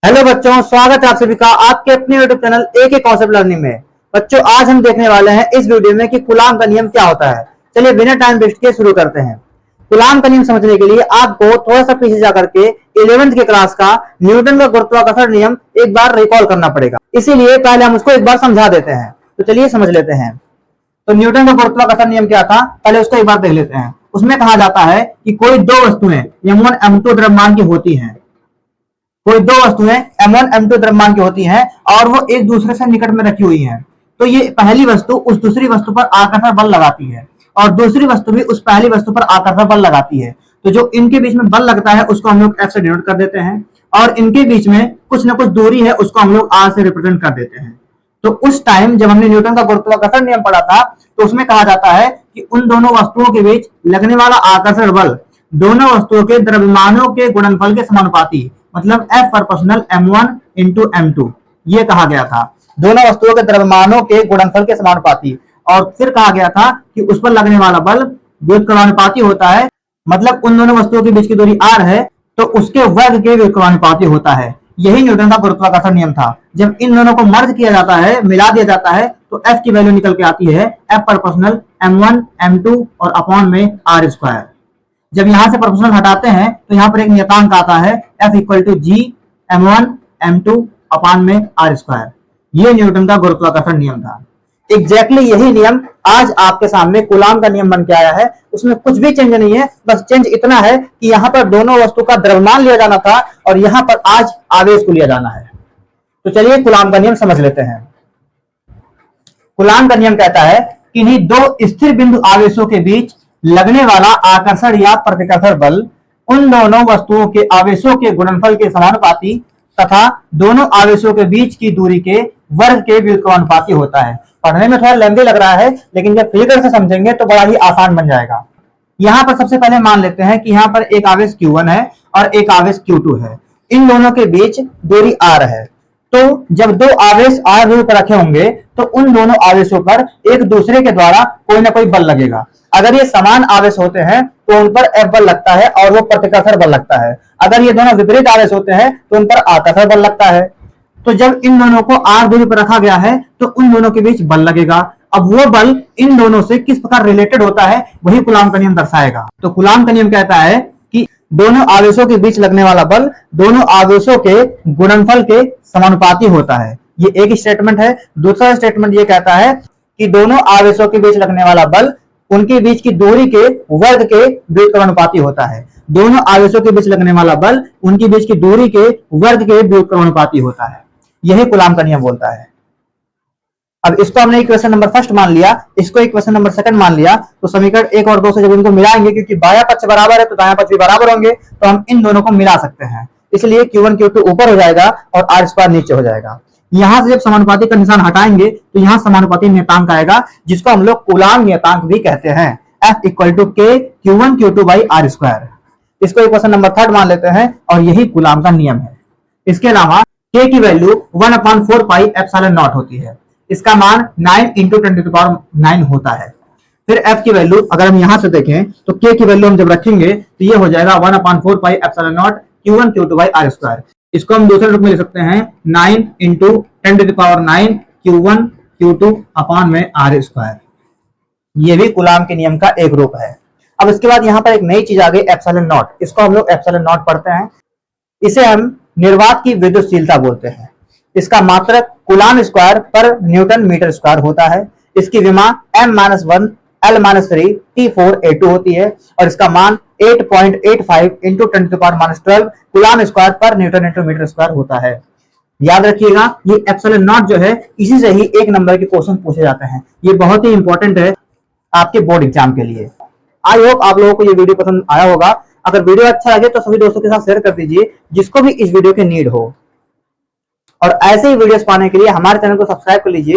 Hello बच्चों, स्वागत है आप सभी का आपके अपने यूट्यूब चैनल एक कॉन्सेप्ट लर्निंग में। बच्चों, आज हम देखने वाले हैं इस वीडियो में कि कूलाम का नियम क्या होता है। चलिए बिना टाइम वेस्ट किए शुरू करते हैं। कूलाम का नियम समझने के लिए आपको थोड़ा सा पीछे जाकर के 11वीं के क्लास का न्यूटन का गुरुत्वाकर्षण नियम एक बार रिकॉल करना पड़ेगा। इसीलिए पहले हम उसको एक बार समझा देते हैं। तो चलिए समझ लेते हैं। तो न्यूटन का गुरुत्वाकर्षण नियम क्या था, पहले उसको एक बार देख लेते हैं। उसमें कहा जाता है कि कोई दो वस्तुएं m1 m2 द्रव्यमान की होती हैं। कोई दो वस्तुएं m1 m2 द्रव्यमान की होती हैं और वो एक दूसरे से निकट में रखी हुई हैं। तो ये पहली वस्तु उस दूसरी वस्तु पर आकर्षण बल लगाती है और दूसरी वस्तु भी उस पहली वस्तु पर आकर्षण बल लगाती है। तो जो इनके बीच में बल लगता है उसको हम लोग F से डिनोट कर देते हैं और इनके बीच में कुछ ना कुछ दूरी है उसको हम लोग R से रिप्रेजेंट कर देते हैं। तो उस टाइम जब हमने न्यूटन का गुरुत्वाकर्षण नियम पढ़ा था तो उसमें कहा जाता है कि उन दोनों वस्तुओं के बीच लगने वाला आकर्षण बल दोनों वस्तुओं के द्रव्यमानों के गुणनफल के समानुपाती, मतलब F proportional m1 into m2 ये कहा गया था। दोनों वस्तुओं के द्रव्यमानों के गुणनफल के समानुपाती। और फिर कहा गया था कि उस पर लगने वाला बल व्युत्क्रमानुपाती होता है, मतलब उन दोनों वस्तुओं के बीच की दूरी r है तो उसके वर्ग के व्युत्क्रमानुपाती होता है। यही न्यूटन का गुरुत्वाकर्षण नियम था। जब इन दोनों को मर्ज किया जाता है, मिला दिया जाता है, तो F की वैल्यू निकल के आती है F प्रोपोर्शनल m1 m2 और अपॉन में r स्क्वायर। जब यहां से प्रोपोर्शनल हटाते हैं तो यहां पर एक नियतांक आता है F equal to G m1 m2 upon में r स्क्वायर। ये न्यूटन का गुरुत्वाकर्षण नियम था। एग्जैक्टली यही नियम आज आपके सामने कूलाम का नियम बन के आया है। उसमें कुछ भी चेंज नहीं है, बस चेंज इतना है कि यहाँ पर दोनों वस्तु का द्रव्यमान लिया जाना था और यहाँ पर आज आवेश को लिया जाना है। तो चलिए कूलाम का नियम समझ लेते हैं। कूलाम का नियम कहता है कि इन्हीं दो स्थिर बिंदु आवेशों के बीच लगने वाला आकर्षण या प्रतिकर्षण बल उन दोनों वस्तुओं के आवेशों के गुणनफल के समानुपाती तथा दोनों आवेशों के बीच की दूरी के वर्ग के व्युत्क्रमानुपाती होता है। पढ़ने में थोड़ा लंबी लग रहा है, लेकिन जब फिगर से समझेंगे तो बड़ा ही आसान बन जाएगा। यहाँ पर सबसे पहले मान लेते हैं कि यहाँ पर एक आवेश Q1 है और एक आवेश Q2 है। इन दोनों के बीच दूरी R है। तो जब दो आवेश R दूरी पर रखे होंगे तो उन दोनों आवेशों पर एक दूसरे के द्वारा कोई ना कोई बल लगेगा। अगर ये समान आवेश होते हैं तो उन पर F बल लगता है और वो प्रतिकर्षण बल लगता है। अगर ये दोनों विपरीत आवेश होते हैं तो उन पर आकर्षण बल लगता है। तो जब इन दोनों को R दूरी पर रखा गया है तो उन दोनों के बीच बल लगेगा। अब वो बल इन दोनों से किस प्रकार रिलेटेड होता है वही कूलाम का नियम दर्शाएगा। तो कूलाम का नियम कहता है कि दोनों आवेशों के बीच लगने वाला बल दोनों आवेशों के गुणनफल के समानुपाती होता है। ये एक स्टेटमेंट है। दूसरा स्टेटमेंट ये कहता है कि दोनों आवेशों के बीच लगने वाला बल उनके बीच की दूरी के वर्ग के व्युत्क्रमानुपाती होता है। दोनों आवेशों के बीच लगने वाला बल उनके बीच की दूरी के वर्ग के व्युत्क्रमानुपाती होता है। यही कूलाम का नियम बोलता है। अब इसको हमने इक्वेशन नंबर फर्स्ट मान लिया, इसको इक्वेशन नंबर सेकंड मान लिया, तो समीकरण 1 और 2 से जब इनको मिलाएंगे, क्योंकि बायां पक्ष बराबर है तो दायां पक्ष भी बराबर होंगे, तो हम इन दोनों को मिला सकते हैं। इसलिए Q1 Q2 ऊपर हो जाएगा और R स्क्वायर नीचे हो जाएगा। यहां से जब समानुपाती का निशान हटाएंगे तो यहां समानुपाती नियतांक आएगा, जिसको हम लोग कूलाम नियतांक भी कहते हैं। F equal to K Q1 Q2 by R square. इसको इक्वेशन नंबर थर्ड मान लेते हैं और यही कूलाम का नियम है। इसके अलावा K की वैल्यू 1/4 पाई एप्सिलॉन नॉट होती है। इसका मान 9 × 10⁹ होता है। फिर F की वैल्यू अगर हम यहां से देखें तो K की वैल्यू हम जब रखेंगे तो ये हो जाएगा 1/4 pi epsilon not Q1 Q2 by R square. इसको हम दूसरे रूप में लिख सकते हैं 9 × 10⁹ Q1 Q2 अपॉन में R स्क्वायर। ये भी कूलाम के नियम का एक रूप है। अब इसके बाद यहाँ पर एक नई चीज आ गई एप्सिलॉन नॉट। इसको हम लोग एप्सिलॉन नॉट पढ़ते हैं। इसे हम निर्वात की विद्युतशीलता बोलते हैं। इसका मात्रक कूलाम स्क्वायर पर न्यूटन मीटर स्क्वायर होता है। इसकी विमा m-1 L-3 T4A2 होती है और इसका मान 8.85 × 10⁻12 कूलाम स्क्वायर पर न्यूटन इंटू मीटर स्क्वायर होता है। याद रखिएगा, ये एप्सिलॉन नॉट जो है इसी से ही 1 नंबर के क्वेश्चन पूछे जाते हैं। ये बहुत ही इंपॉर्टेंट है आपके बोर्ड एग्जाम के लिए। आई होप आप लोगों को ये वीडियो पसंद आया होगा। अगर वीडियो अच्छा लगे तो सभी दोस्तों के साथ शेयर कर दीजिए जिसको भी इस वीडियो की नीड हो। और ऐसे ही वीडियोस पाने के लिए हमारे चैनल को सब्सक्राइब कर लीजिए।